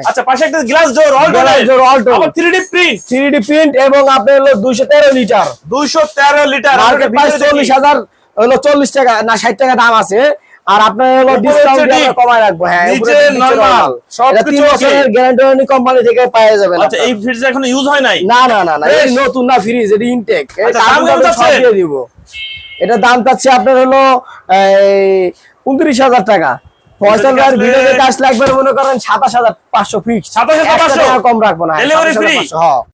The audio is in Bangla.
আচ্ছা, পাশে একটা গ্লাস ডোর আবার 3D প্রিন্ট এবং আপনার হলো 213 লিটার 213 লিটার মার্কেট প্রাইস 40,000 হলো 40 টাকা না 60 টাকা দাম আছে। আর আপনার হলো ডিসকাউন্ট দিয়ে কমায় রাখবো। হ্যাঁ, নিচে নরমাল সবকিছু 3 বছরের গ্যারান্টি কোম্পানি থেকে পাওয়া যাবে। আচ্ছা, এই ফ্রিজ এখনো ইউজ হয় নাই? না না না না, এই নতুন না ফ্রিজ, এটা ইনটেক। এটা দাম কত আছে? দিয়ে দিব। এটা দাম চাচ্ছে আপনার হলো 29,000 টাকা। ফয়সাল ভাইয়ের ভিডিওতে কাজ লাগবে মনে করেন 27,500 ফিক্স। 27,500 কম রাখবো না। Delivery free. হ্যাঁ।